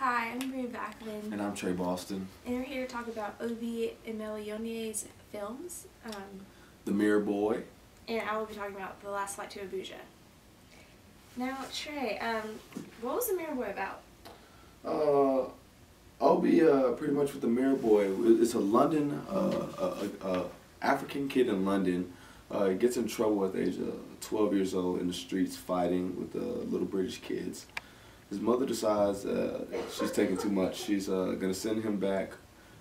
Hi, I'm Bria Backlund. And I'm Trey Boston. And we're here to talk about Obi Emelione's films. The Mirror Boy. And I will be talking about The Last Flight to Abuja. Now, Trey, what was The Mirror Boy about? Obi, pretty much with The Mirror Boy, it's a London, African kid in London. Gets in trouble at the age of 12 years old in the streets fighting with the little British kids. His mother decides she's taking too much. She's going to send him back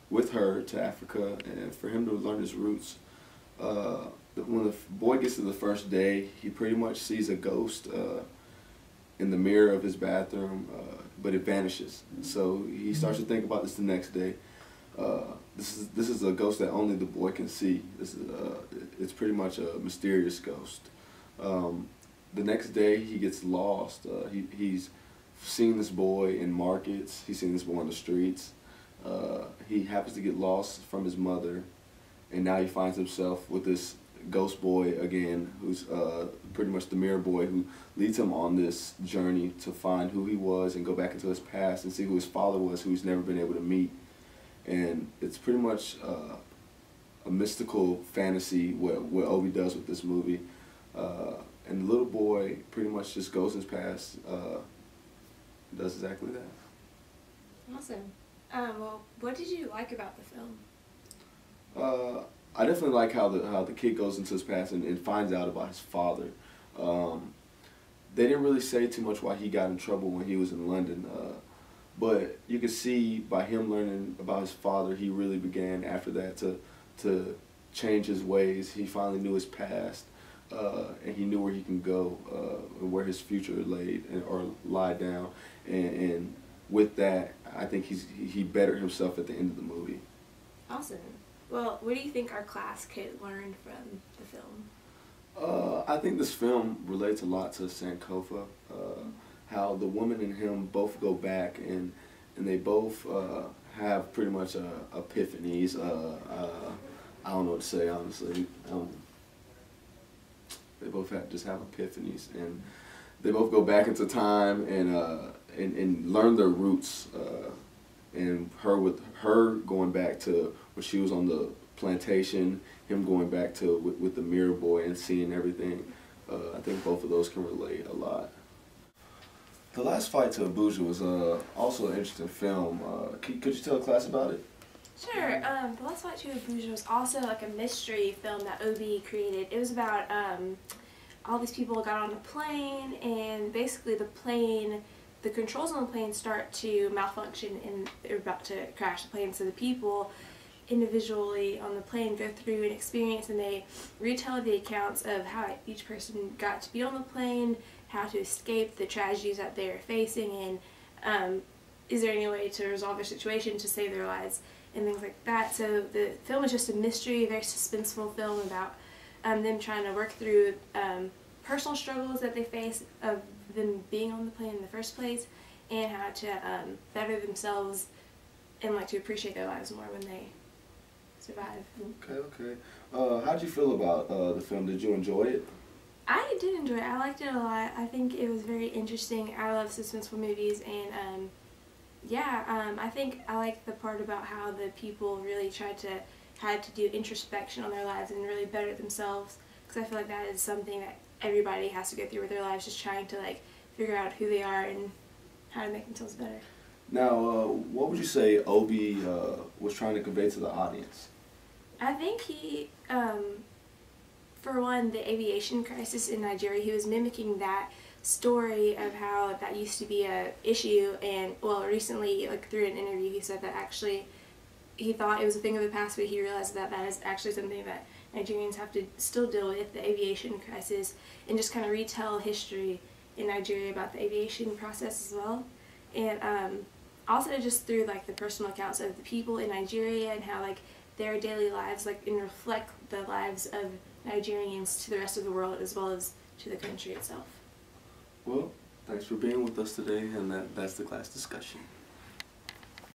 with her to Africa and for him to learn his roots. When the boy gets to the first day, he pretty much sees a ghost in the mirror of his bathroom, but it vanishes. So he starts to think about this the next day. This is a ghost that only the boy can see. It's pretty much a mysterious ghost. The next day he gets lost. He's seen this boy in markets. He's seen this boy on the streets. He happens to get lost from his mother, and now he finds himself with this ghost boy again, who's pretty much the mirror boy, who leads him on this journey to find who he was and go back into his past and see who his father was, who he's never been able to meet. And it's pretty much a mystical fantasy what Obi does with this movie. And the little boy pretty much just goes in his past, does exactly that. Awesome. Well, what did you like about the film? I definitely like how the kid goes into his past and finds out about his father. They didn't really say too much why he got in trouble when he was in London. But you could see by him learning about his father, he really began after that to change his ways. He finally knew his past, and he knew where he can go, and where his future lie down. And with that, I think he bettered himself at the end of the movie. Awesome. Well, what do you think our class could learn from the film? I think this film relates a lot to Sankofa. How the woman and him both go back and they both have pretty much epiphanies. I don't know what to say, honestly. They both just have epiphanies, and they both go back into time and learn their roots. And her going back to when she was on the plantation, him going back to with the mirror boy and seeing everything. I think both of those can relate a lot. The Last Flight to Abuja was also an interesting film. Could you tell the class about it? Sure. The Last Flight to Abuja was also like a mystery film that Obi created. It was about all these people got on a plane, and basically the controls on the plane start to malfunction and they're about to crash the plane. So the people individually on the plane go through an experience, and they retell the accounts of how each person got to be on the plane, how to escape the tragedies that they're facing, and is there any way to resolve their situation to save their lives and things like that. So the film is just a mystery, very suspenseful film about them trying to work through personal struggles that they face of them being on the plane in the first place, and how to better themselves and like to appreciate their lives more when they survive. Okay. How'd you feel about the film? Did you enjoy it? I did enjoy it. I liked it a lot. I think it was very interesting. I love suspenseful movies, and I think I liked the part about how the people really had to do introspection on their lives and really better themselves, because I feel like that is something that everybody has to go through with their lives, just trying to like figure out who they are and how to make themselves better. Now, what would you say Obi was trying to convey to the audience? I think he, for one, the aviation crisis in Nigeria, he was mimicking that story of how that used to be a issue, and well, recently, like through an interview, he said that actually he thought it was a thing of the past, but he realized that that is actually something that Nigerians have to still deal with, the aviation crisis, and just kind of retell history in Nigeria about the aviation process as well. And also just through like the personal accounts of the people in Nigeria and how like their daily lives like and reflect the lives of Nigerians to the rest of the world as well as to the country itself. Well, thanks for being with us today, and that's the class discussion.